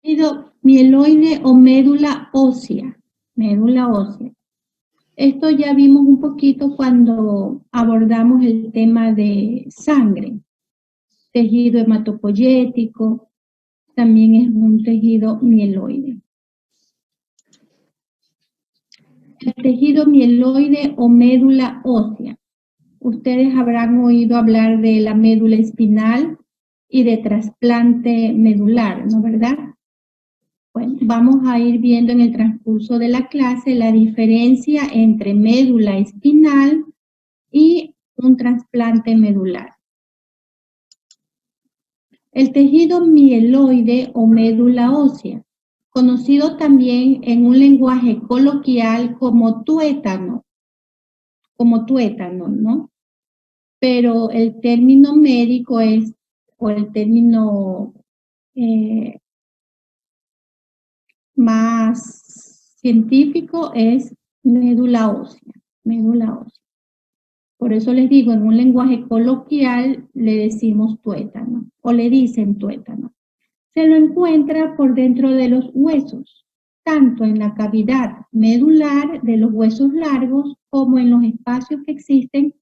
Tejido mieloide o médula ósea. Médula ósea. Esto ya vimos un poquito cuando abordamos el tema de sangre. Tejido hematopoyético también es un tejido mieloide. El tejido mieloide o médula ósea. Ustedes habrán oído hablar de la médula espinal y de trasplante medular, ¿no verdad? Bueno, vamos a ir viendo en el transcurso de la clase la diferencia entre médula espinal y un trasplante medular. El tejido mieloide o médula ósea, conocido también en un lenguaje coloquial como tuétano, ¿no? Pero el término médico es, o el término más científico es médula ósea, médula ósea. Por eso les digo, en un lenguaje coloquial le decimos tuétano, o le dicen tuétano. Se lo encuentra por dentro de los huesos, tanto en la cavidad medular de los huesos largos como en los espacios que existen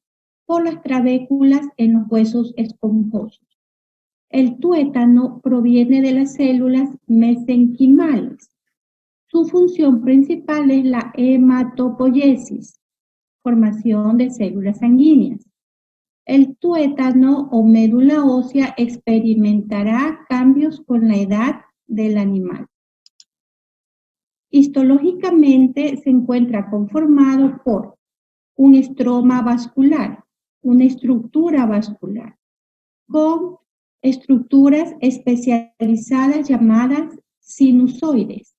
por las trabéculas en los huesos esponjosos. El tuétano proviene de las células mesenquimales. Su función principal es la hematopoiesis, formación de células sanguíneas. El tuétano o médula ósea experimentará cambios con la edad del animal. Histológicamente se encuentra conformado por un estroma vascular, una estructura vascular, con estructuras especializadas llamadas sinusoides,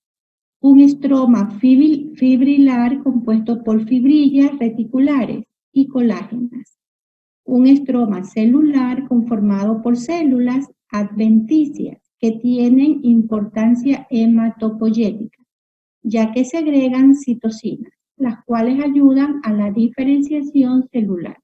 un estroma fibrilar compuesto por fibrillas reticulares y colágenas, un estroma celular conformado por células adventicias que tienen importancia hematopoyética, ya que segregan citocinas, las cuales ayudan a la diferenciación celular.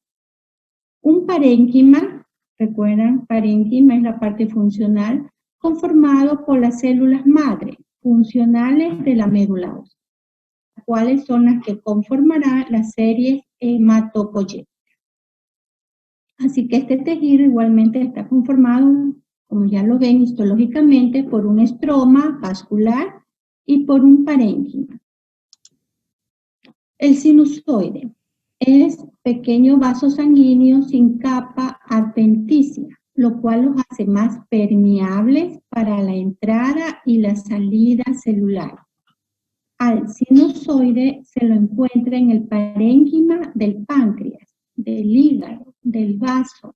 Un parénquima, recuerdan, parénquima es la parte funcional, conformado por las células madre funcionales de la médula ósea, las cuales son las que conformarán las series hematopoyéticas. Así que este tejido igualmente está conformado, como ya lo ven histológicamente, por un estroma vascular y por un parénquima. El sinusoide es pequeño vaso sanguíneo sin capa adventicia, lo cual los hace más permeables para la entrada y la salida celular. Al sinusoide se lo encuentra en el parénquima del páncreas, del hígado, del vaso,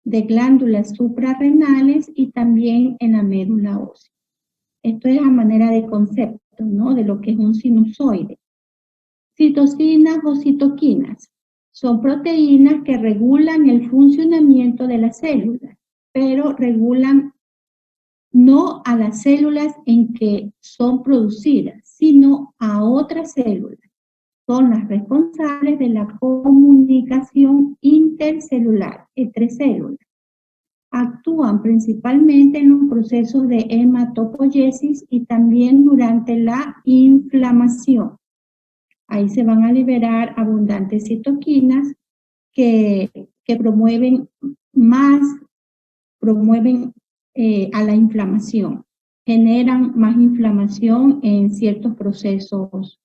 de glándulas suprarrenales y también en la médula ósea. Esto es a manera de concepto, ¿no? De lo que es un sinusoide. Citocinas o citoquinas son proteínas que regulan el funcionamiento de las células, pero regulan no a las células en que son producidas, sino a otras células. Son las responsables de la comunicación intercelular entre células. Actúan principalmente en los procesos de hematopoiesis y también durante la inflamación. Ahí se van a liberar abundantes citoquinas que promueven a la inflamación, generan más inflamación en ciertos procesos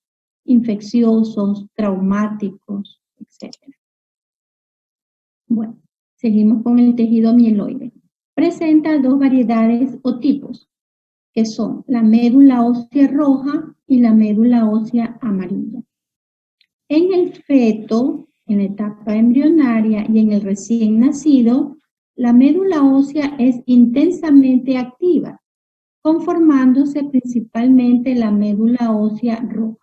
infecciosos, traumáticos, etc. Bueno, seguimos con el tejido mieloide. Presenta dos variedades o tipos, que son la médula ósea roja y la médula ósea amarilla. En el feto, en la etapa embrionaria y en el recién nacido, la médula ósea es intensamente activa, conformándose principalmente la médula ósea roja.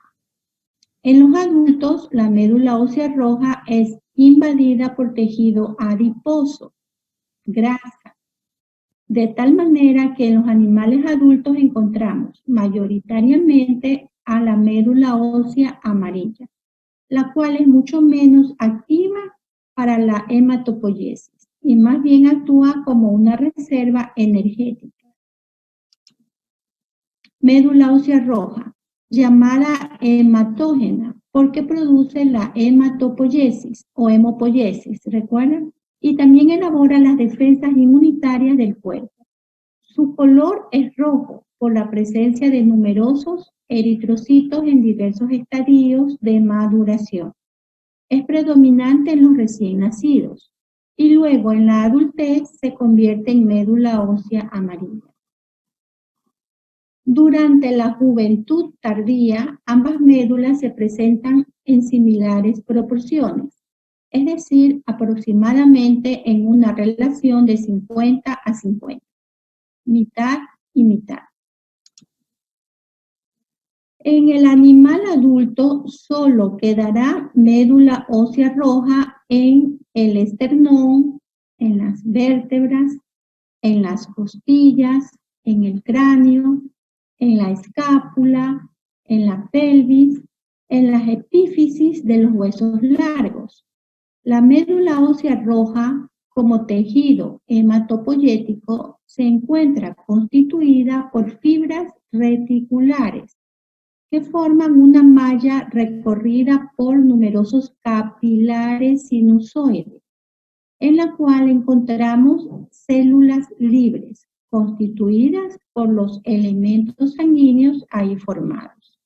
En los adultos, la médula ósea roja es invadida por tejido adiposo, grasa, de tal manera que en los animales adultos encontramos mayoritariamente a la médula ósea amarilla, la cual es mucho menos activa para la hematopoiesis y más bien actúa como una reserva energética. médula ósea roja, llamada hematógena, porque produce la hematopoiesis o hemopoiesis, ¿recuerdan? Y también elabora las defensas inmunitarias del cuerpo. Su color es rojo por la presencia de numerosos eritrocitos en diversos estadios de maduración. Es predominante en los recién nacidos y luego en la adultez se convierte en médula ósea amarilla. Durante la juventud tardía, ambas médulas se presentan en similares proporciones, es decir, aproximadamente en una relación de 50 a 50, mitad y mitad. En el animal adulto solo quedará médula ósea roja en el esternón, en las vértebras, en las costillas, en el cráneo, en la escápula, en la pelvis, en las epífisis de los huesos largos. La médula ósea roja, como tejido hematopoyético, se encuentra constituida por fibras reticulares que forman una malla recorrida por numerosos capilares sinusoides, en la cual encontramos células libres, constituidas por los elementos sanguíneos ahí formados,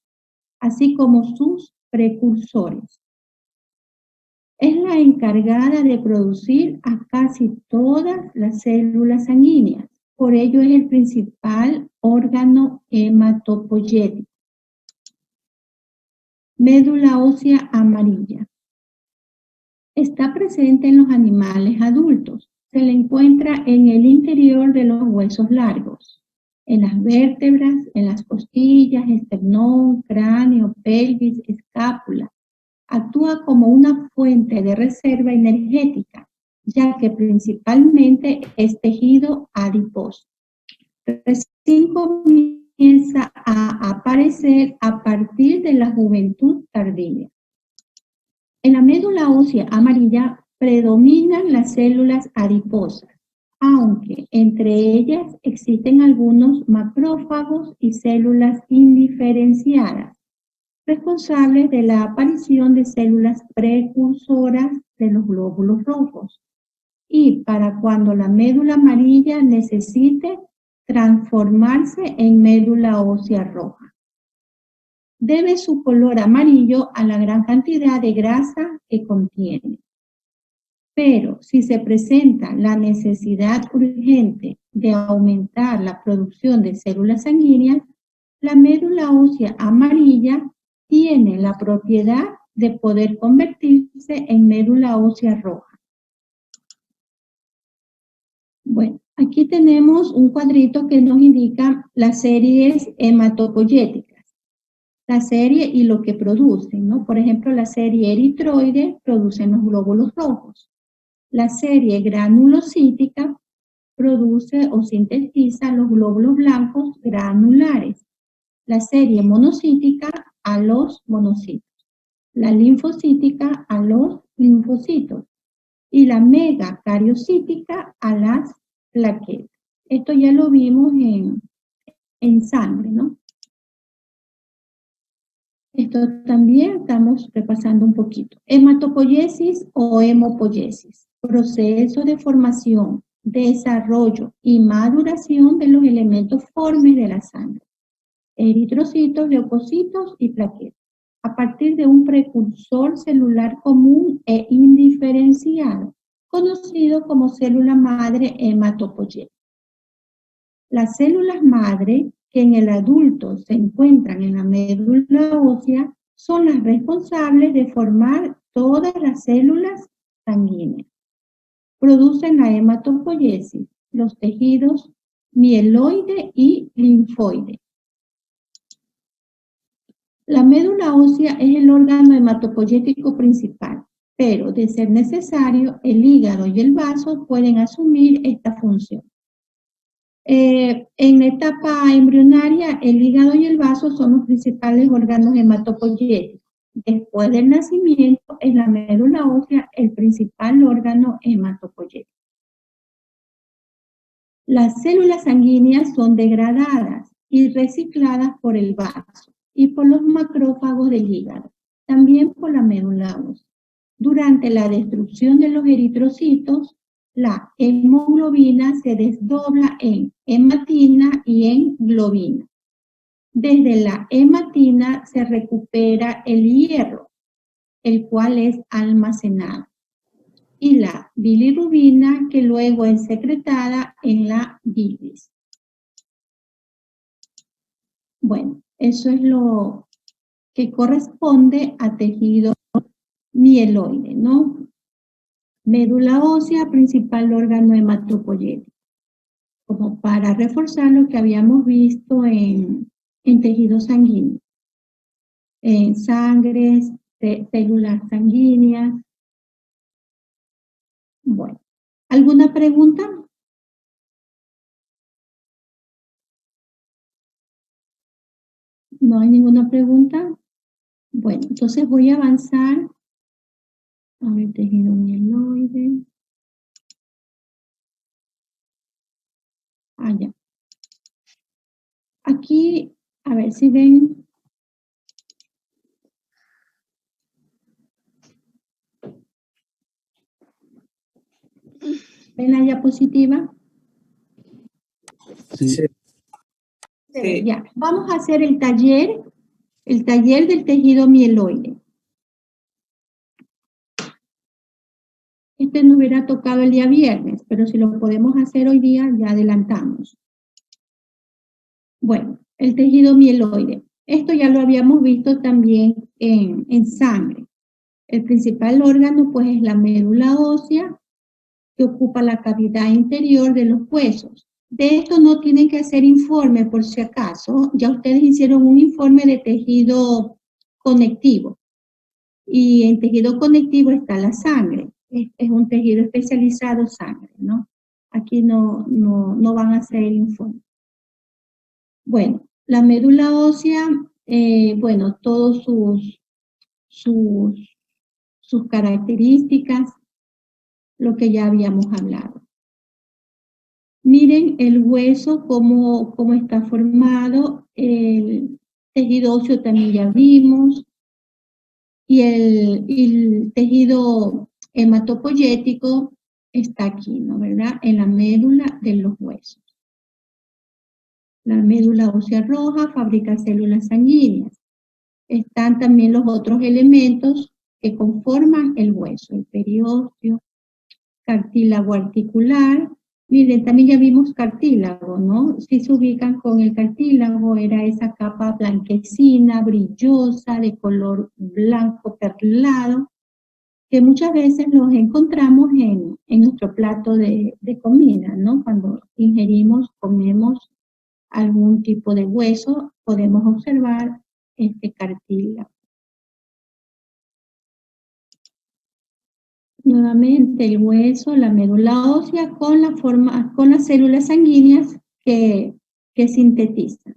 así como sus precursores. Es la encargada de producir a casi todas las células sanguíneas, por ello es el principal órgano hematopoyético. Médula ósea amarilla. Está presente en los animales adultos. Se le encuentra en el interior de los huesos largos, en las vértebras, en las costillas, esternón, cráneo, pelvis, escápula. Actúa como una fuente de reserva energética, ya que principalmente es tejido adiposo. Recién comienza a aparecer a partir de la juventud tardía. En la médula ósea amarilla predominan las células adiposas, aunque entre ellas existen algunos macrófagos y células indiferenciadas, responsables de la aparición de células precursoras de los glóbulos rojos, y para cuando la médula amarilla necesite transformarse en médula ósea roja. Debe su color amarillo a la gran cantidad de grasa que contiene. Pero si se presenta la necesidad urgente de aumentar la producción de células sanguíneas, la médula ósea amarilla tiene la propiedad de poder convertirse en médula ósea roja. Bueno, aquí tenemos un cuadrito que nos indica las series hematopoyéticas. La serie y lo que producen, ¿no? Por ejemplo, la serie eritroide produce los glóbulos rojos. La serie granulocítica produce o sintetiza los glóbulos blancos granulares. La serie monocítica a los monocitos. La linfocítica a los linfocitos. Y la megacariocítica a las plaquetas. Esto ya lo vimos en sangre, ¿no? Esto también estamos repasando un poquito. Hematopoiesis o hemopoiesis. Proceso de formación, desarrollo y maduración de los elementos formes de la sangre. Eritrocitos, leucocitos y plaquetas. A partir de un precursor celular común e indiferenciado, conocido como célula madre hematopoyética. Las células madre que en el adulto se encuentran en la médula ósea son las responsables de formar todas las células sanguíneas. Producen la hematopoiesis, los tejidos mieloide y linfoide. La médula ósea es el órgano hematopoyético principal, pero de ser necesario, el hígado y el vaso pueden asumir esta función. En la etapa embrionaria, el hígado y el vaso son los principales órganos hematopoyéticos. Después del nacimiento, es la médula ósea el principal órgano hematopoyético. Las células sanguíneas son degradadas y recicladas por el vaso y por los macrófagos del hígado, también por la médula ósea. Durante la destrucción de los eritrocitos, la hemoglobina se desdobla en hematina y en globina. Desde la hematina se recupera el hierro, el cual es almacenado, y la bilirrubina, que luego es secretada en la bilis. Bueno, eso es lo que corresponde a tejido mieloide, ¿no? Médula ósea, principal órgano hematopoyético, como para reforzar lo que habíamos visto en tejido sanguíneo, en sangre, células sanguíneas. Bueno, ¿alguna pregunta? ¿No hay ninguna pregunta? Bueno, entonces voy a avanzar. A ver, tejido mieloide. Ah, ya. Aquí, a ver si ven. ¿Ven la diapositiva? Sí. Sí. Ya, vamos a hacer el taller del tejido mieloide. Este nos hubiera tocado el día viernes, pero si lo podemos hacer hoy día, ya adelantamos. Bueno, el tejido mieloide. Esto ya lo habíamos visto también en sangre. El principal órgano, pues, es la médula ósea, que ocupa la cavidad interior de los huesos. De esto no tienen que hacer informe, por si acaso. Ya ustedes hicieron un informe de tejido conectivo. Y en tejido conectivo está la sangre. Es un tejido especializado, sangre, ¿no? Aquí no van a hacer informe. Bueno, la médula ósea, bueno, todos sus características, lo que ya habíamos hablado. Miren el hueso, cómo está formado, el tejido óseo también ya vimos, y el tejido hematopoyético está aquí, ¿no? ¿Verdad? En la médula de los huesos. La médula ósea roja fabrica células sanguíneas. Están también los otros elementos que conforman el hueso, el periósteo, cartílago articular. Miren, también ya vimos cartílago, ¿no? Si se ubican con el cartílago, era esa capa blanquecina, brillosa, de color blanco perlado, que muchas veces los encontramos en nuestro plato de comida, ¿no? Cuando ingerimos, comemos algún tipo de hueso, podemos observar este cartílago. Nuevamente el hueso, la médula ósea con las células sanguíneas que sintetizan.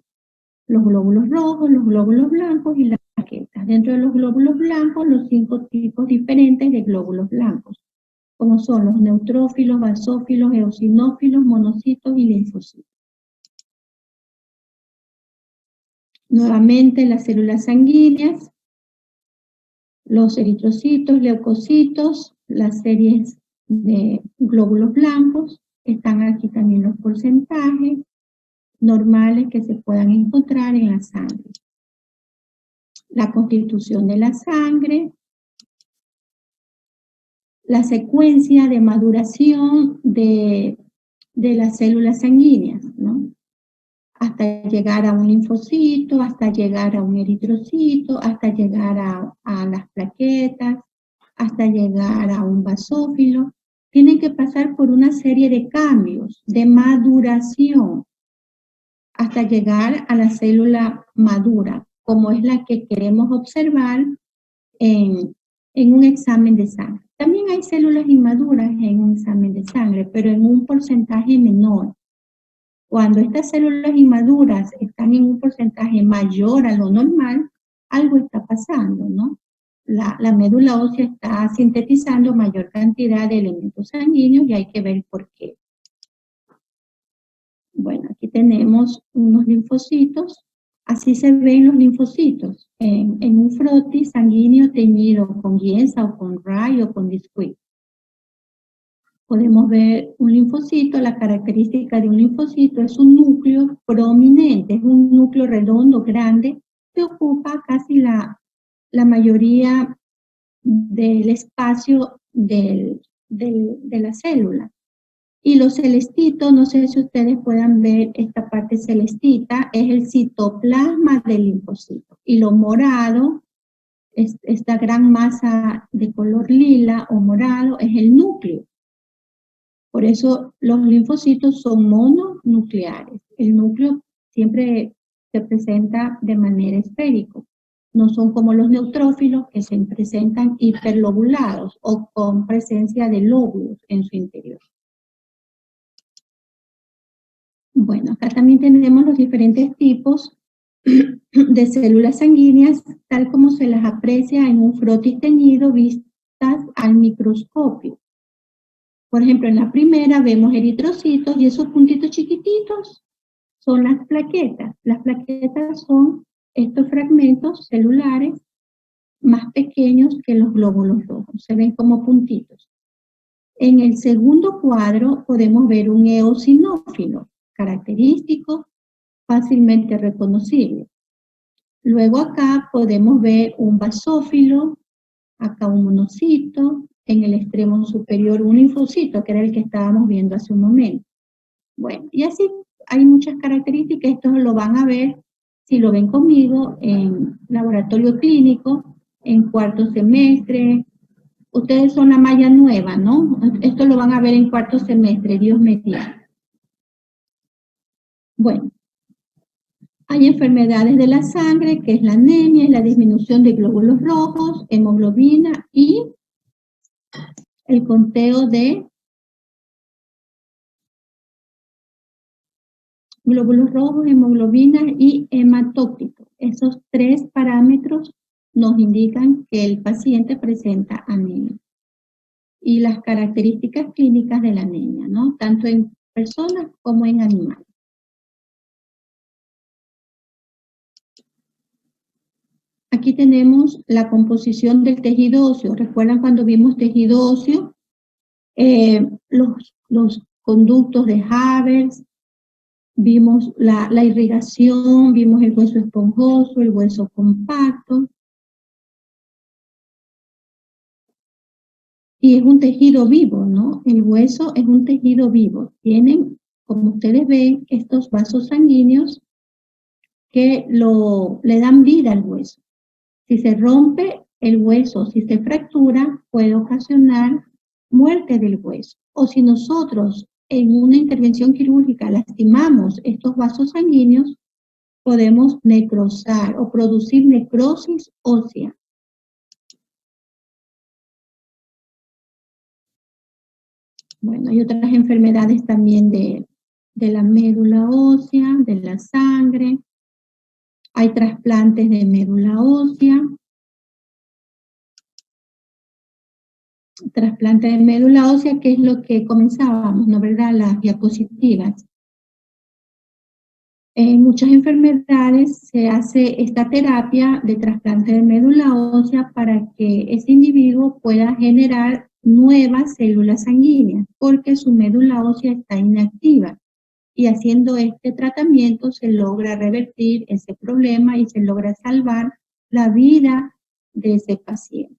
Los glóbulos rojos, los glóbulos blancos y las plaquetas. Dentro de los glóbulos blancos, los 5 tipos diferentes de glóbulos blancos, como son los neutrófilos, basófilos, eosinófilos, monocitos y linfocitos. Nuevamente las células sanguíneas, los eritrocitos, leucocitos, las series de glóbulos blancos, están aquí también los porcentajes normales que se puedan encontrar en la sangre. La constitución de la sangre, la secuencia de maduración de las células sanguíneas, ¿no? Hasta llegar a un linfocito, hasta llegar a un eritrocito, hasta llegar a las plaquetas, hasta llegar a un basófilo. Tienen que pasar por una serie de cambios, de maduración, hasta llegar a la célula madura, como es la que queremos observar en un examen de sangre. También hay células inmaduras en un examen de sangre, pero en un porcentaje menor. Cuando estas células inmaduras están en un porcentaje mayor a lo normal, algo está pasando, ¿no? La médula ósea está sintetizando mayor cantidad de elementos sanguíneos y hay que ver por qué. Bueno, aquí tenemos unos linfocitos. Así se ven los linfocitos en un frotis sanguíneo teñido con Gienza o con Ray o con Discrete. Podemos ver un linfocito. La característica de un linfocito es un núcleo prominente, es un núcleo redondo, grande, que ocupa casi la mayoría del espacio de la célula. Y los celestitos, no sé si ustedes puedan ver esta parte celestita, es el citoplasma del linfocito. Y lo morado, esta gran masa de color lila o morado, es el núcleo. Por eso los linfocitos son mononucleares. El núcleo siempre se presenta de manera esférica. No son como los neutrófilos que se presentan hiperlobulados o con presencia de lóbulos en su interior. Bueno, acá también tenemos los diferentes tipos de células sanguíneas, tal como se las aprecia en un frotis teñido vistas al microscopio. Por ejemplo, en la primera vemos eritrocitos y esos puntitos chiquititos son las plaquetas. Las plaquetas son estos fragmentos celulares más pequeños que los glóbulos rojos, se ven como puntitos. En el segundo cuadro podemos ver un eosinófilo, característico, fácilmente reconocible. Luego acá podemos ver un basófilo, acá un monocito, en el extremo superior un linfocito, que era el que estábamos viendo hace un momento. Bueno, y así hay muchas características, esto lo van a ver, si lo ven conmigo, en laboratorio clínico, en cuarto semestre. Ustedes son la malla nueva, ¿no? Esto lo van a ver en cuarto semestre, Dios mediante. Bueno, hay enfermedades de la sangre, que es la anemia, es la disminución de glóbulos rojos, hemoglobina y el conteo de glóbulos rojos, hemoglobina y hematócrito. Esos tres parámetros nos indican que el paciente presenta anemia. Y las características clínicas de la anemia, ¿no? Tanto en personas como en animales. Aquí tenemos la composición del tejido óseo. ¿Recuerdan cuando vimos tejido óseo? Los conductos de Haber, vimos la irrigación, vimos el hueso esponjoso, el hueso compacto. Y es un tejido vivo, ¿no? El hueso es un tejido vivo. Tienen, como ustedes ven, estos vasos sanguíneos que le dan vida al hueso. Si se rompe el hueso, si se fractura, puede ocasionar muerte del hueso. O si nosotros en una intervención quirúrgica lastimamos estos vasos sanguíneos, podemos necrosar o producir necrosis ósea. Bueno, hay otras enfermedades también de la médula ósea, de la sangre. Hay trasplantes de médula ósea. Trasplante de médula ósea, que es lo que comenzábamos, ¿no verdad? Las diapositivas. En muchas enfermedades se hace esta terapia de trasplante de médula ósea para que ese individuo pueda generar nuevas células sanguíneas, porque su médula ósea está inactiva. Y haciendo este tratamiento se logra revertir ese problema y se logra salvar la vida de ese paciente.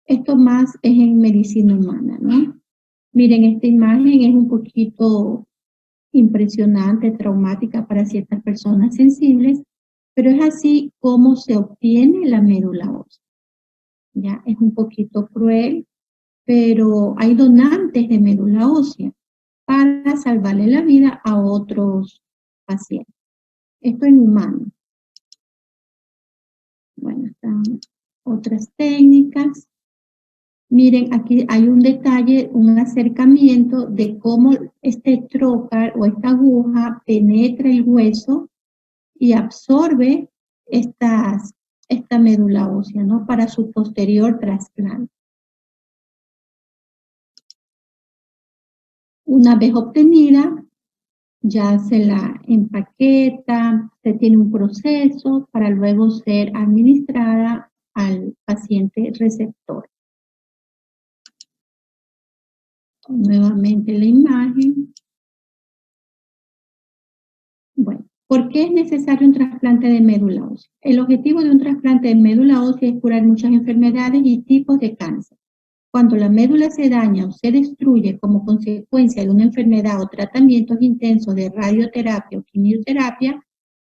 Esto más es en medicina humana, ¿no? Miren, esta imagen es un poquito impresionante, traumática para ciertas personas sensibles, pero es así como se obtiene la médula ósea. Ya, es un poquito cruel, pero hay donantes de médula ósea para salvarle la vida a otros pacientes. Esto en humanos. Bueno, están otras técnicas. Miren, aquí hay un detalle, un acercamiento de cómo este trocar o esta aguja penetra el hueso y absorbe esta médula ósea, ¿no? Para su posterior trasplante. Una vez obtenida, ya se la empaqueta, se tiene un proceso para luego ser administrada al paciente receptor. Nuevamente la imagen. Bueno, ¿por qué es necesario un trasplante de médula ósea? El objetivo de un trasplante de médula ósea es curar muchas enfermedades y tipos de cáncer. Cuando la médula se daña o se destruye como consecuencia de una enfermedad o tratamientos intensos de radioterapia o quimioterapia,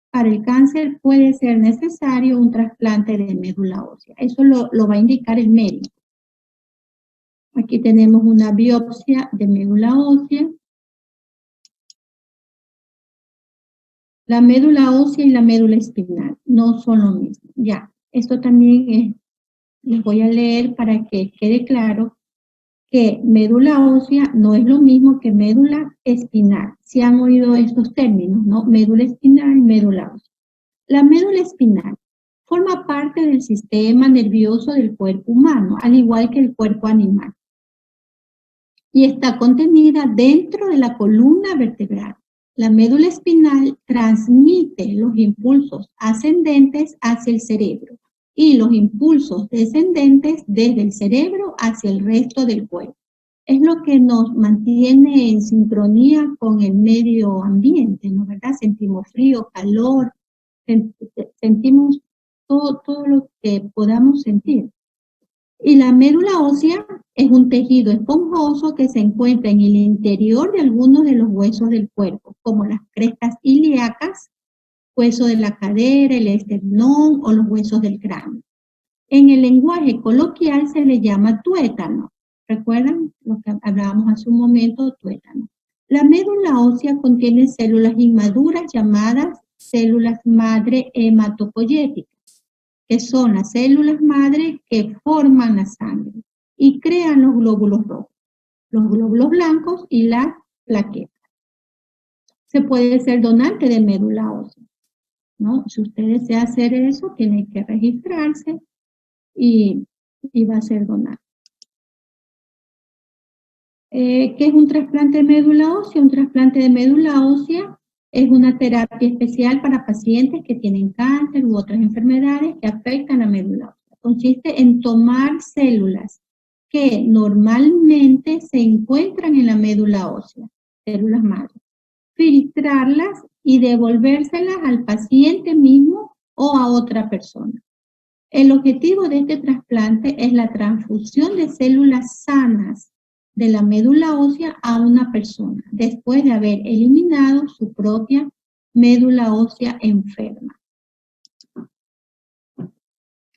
para el cáncer puede ser necesario un trasplante de médula ósea. Eso lo va a indicar el médico. Aquí tenemos una biopsia de médula ósea. La médula ósea y la médula espinal no son lo mismo. Ya, esto también les voy a leer para que quede claro que médula ósea no es lo mismo que médula espinal. Si han oído estos términos, ¿no? Médula espinal y médula ósea. La médula espinal forma parte del sistema nervioso del cuerpo humano, al igual que el cuerpo animal, y está contenida dentro de la columna vertebral. La médula espinal transmite los impulsos ascendentes hacia el cerebro y los impulsos descendentes desde el cerebro hacia el resto del cuerpo. Es lo que nos mantiene en sincronía con el medio ambiente, ¿no? ¿Verdad? Sentimos frío, calor, sentimos todo lo que podamos sentir. Y la médula ósea es un tejido esponjoso que se encuentra en el interior de algunos de los huesos del cuerpo, como las crestas ilíacas, hueso de la cadera, el esternón o los huesos del cráneo. En el lenguaje coloquial se le llama tuétano. ¿Recuerdan lo que hablábamos hace un momento? Tuétano. La médula ósea contiene células inmaduras llamadas células madre hematopoyéticas, que son las células madre que forman la sangre y crean los glóbulos rojos, los glóbulos blancos y las plaquetas. Se puede ser donante de médula ósea, ¿no? Si usted desea hacer eso, tiene que registrarse y va a ser donante. ¿Qué es un trasplante de médula ósea? Un trasplante de médula ósea es una terapia especial para pacientes que tienen cáncer u otras enfermedades que afectan la médula ósea. Consiste en tomar células que normalmente se encuentran en la médula ósea, células madre, filtrarlas y devolvérselas al paciente mismo o a otra persona. El objetivo de este trasplante es la transfusión de células sanas de la médula ósea a una persona, después de haber eliminado su propia médula ósea enferma.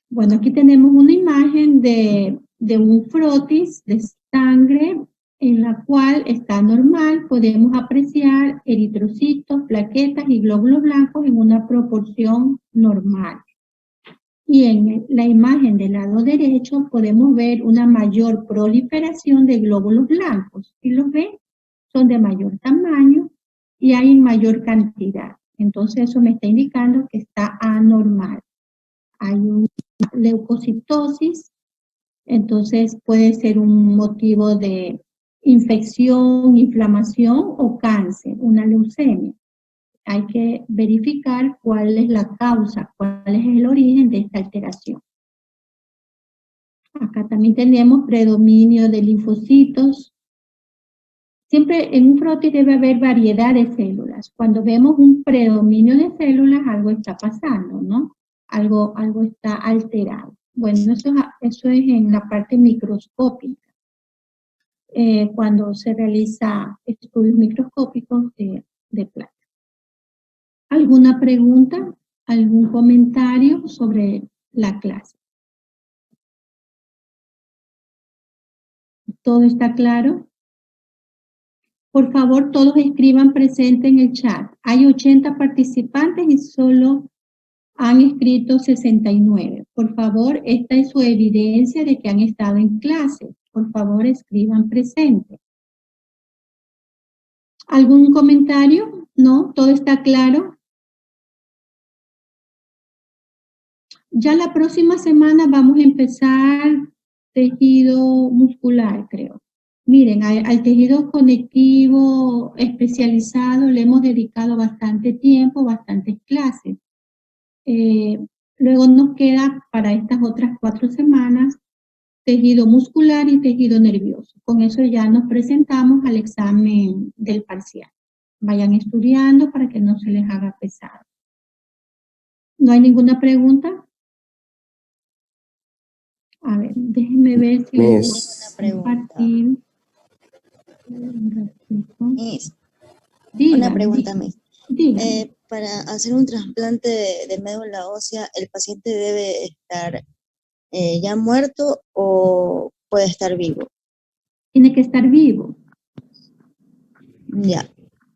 Bueno, aquí tenemos una imagen de un frotis de sangre en la cual está normal, podemos apreciar eritrocitos, plaquetas y glóbulos blancos en una proporción normal. Y en la imagen del lado derecho podemos ver una mayor proliferación de glóbulos blancos. ¿Sí los ven? Son de mayor tamaño y hay en mayor cantidad. Entonces eso me está indicando que está anormal. Hay una leucocitosis, entonces puede ser un motivo de infección, inflamación o cáncer, una leucemia. Hay que verificar cuál es la causa, cuál es el origen de esta alteración. Acá también tenemos predominio de linfocitos. Siempre en un frotis debe haber variedad de células. Cuando vemos un predominio de células, algo está pasando, ¿no? Algo está alterado. Bueno, eso es en la parte microscópica. Cuando se realiza estudios microscópicos de placa. ¿Alguna pregunta? ¿Algún comentario sobre la clase? ¿Todo está claro? Por favor, todos escriban presente en el chat. Hay 80 participantes y solo han escrito 69. Por favor, esta es su evidencia de que han estado en clase. Por favor, escriban presente. ¿Algún comentario? ¿No? ¿Todo está claro? Ya la próxima semana vamos a empezar tejido muscular, creo. Miren, al tejido conectivo especializado le hemos dedicado bastante tiempo, bastantes clases. Luego nos queda para estas otras 4 semanas tejido muscular y tejido nervioso. Con eso ya nos presentamos al examen del parcial. Vayan estudiando para que no se les haga pesado. ¿No hay ninguna pregunta? A ver, déjenme ver si les puedo compartir. Miss, Dígame, una pregunta, Miss. Dígame. Para hacer un trasplante de médula ósea, ¿el paciente debe estar ya muerto o puede estar vivo? Tiene que estar vivo. Ya.